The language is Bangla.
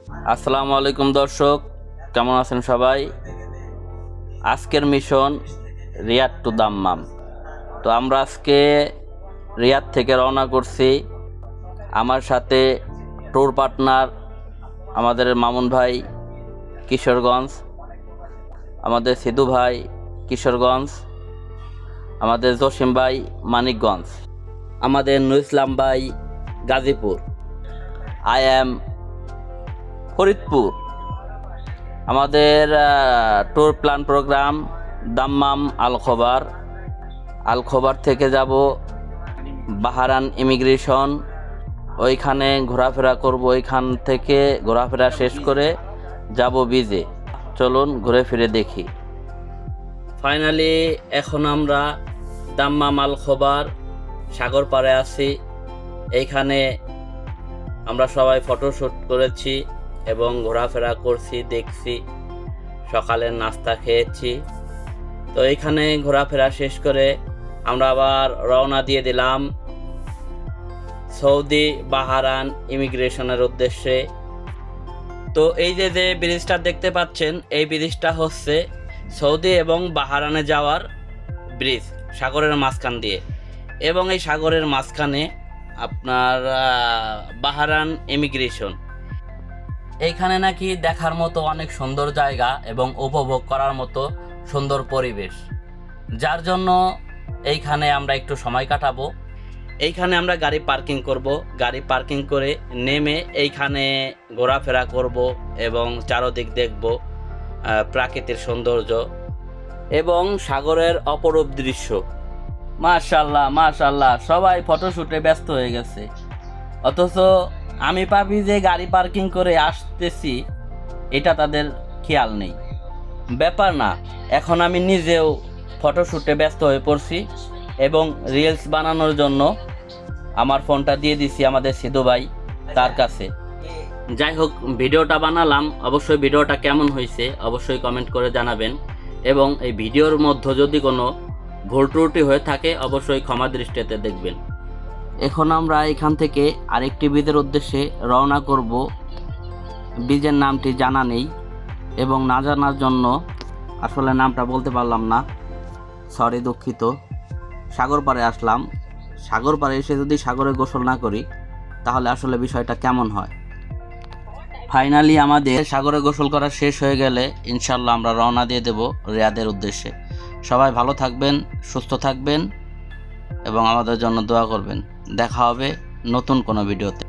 আসসালামু আলাইকুম দর্শক, কেমন আছেন সবাই? আজকের মিশন রিয়াদ টু দাম্মাম। তো আমরা আজকে রিয়াদ থেকে রওনা করছি। আমার সাথে ট্যুর পার্টনার আমাদের মামুন ভাই কিশোরগঞ্জ, আমাদের সিধু ভাই কিশোরগঞ্জ, আমাদের জসিম ভাই মানিকগঞ্জ, আমাদের নুর ইসলাম ভাই গাজীপুর, আই এম ফরিদপুর। আমাদের ট্যুর প্ল্যান প্রোগ্রাম দাম্মাম আল খোবার থেকে যাব বাহারান ইমিগ্রেশন, ওইখানে ঘোরাফেরা করব। ওইখান থেকে ঘোরাফেরা শেষ করে যাব বিজে। চলুন ঘুরে ফিরে দেখি। ফাইনালি এখন আমরা দাম্মাম আল খোবার সাগর পাড়ে আছি। এইখানে আমরা সবাই ফটোশ্যুট করেছি এবং ঘোরাফেরা করছি, দেখছি, সকালের নাস্তা খেয়েছি। তো এইখানে ঘোরাফেরা শেষ করে আমরা আবার রওনা দিয়ে দিলাম সৌদি বাহারান ইমিগ্রেশনের উদ্দেশ্যে। তো এই যে ব্রিজটা দেখতে পাচ্ছেন, এই ব্রিজটা হচ্ছে সৌদি এবং বাহারানে যাওয়ার ব্রিজ, সাগরের মাঝখান দিয়ে। এবং এই সাগরের মাঝখানে আপনার বাহারান ইমিগ্রেশন। এইখানে নাকি দেখার মতো অনেক সুন্দর জায়গা এবং উপভোগ করার মতো সুন্দর পরিবেশ, যার জন্য এইখানে আমরা একটু সময় কাটাবো। এইখানে আমরা গাড়ি পার্কিং করব, গাড়ি পার্কিং করে নেমে এইখানে ঘোরাফেরা করব এবং চারদিক দেখব প্রাকৃতিক সৌন্দর্য এবং সাগরের অপরূপ দৃশ্য। মাশাআল্লাহ মাশাআল্লাহ, সবাই ফটোশ্যুটে ব্যস্ত হয়ে গেছে, অথচ আমি ভাবি যে গাড়ি পার্কিং করে আসতেছি, এটা তাদের খেয়াল নেই। ব্যাপার না, এখন আমি নিজেও ফটোশ্যুটে ব্যস্ত হয়ে পড়ছি এবং রিলস বানানোর জন্য আমার ফোনটা দিয়ে দিছি আমাদের সিধু ভাই তার কাছে। যাই হোক, ভিডিওটা বানালাম। অবশ্যই ভিডিওটা কেমন হয়েছে অবশ্যই কমেন্ট করে জানাবেন এবং এই ভিডিওর মধ্যে যদি কোনো ভুল ত্রুটি হয়ে থাকে অবশ্যই ক্ষমা দৃষ্টিতে দেখবেন। এখন আমরা এখান থেকে আরেকটি ব্রিজের উদ্দেশ্যে রওনা করব। ব্রিজের নামটি জানা নেই এবং না জানার জন্য আসলে নামটা বলতে পারলাম না, সরি, দুঃখিত। সাগর পাড়ে আসলাম। সাগর পাড়ে এসে যদি সাগরে গোসল না করি তাহলে আসলে বিষয়টা কেমন হয়। ফাইনালি আমাদের সাগরে গোসল করা শেষ হয়ে গেলে ইনশাল্লাহ আমরা রওনা দিয়ে দেব রিয়াদের উদ্দেশ্যে। সবাই ভালো থাকবেন, সুস্থ থাকবেন এবং আমাদের জন্য দোয়া করবেন। দেখা হবে নতুন কোনো ভিডিওতে।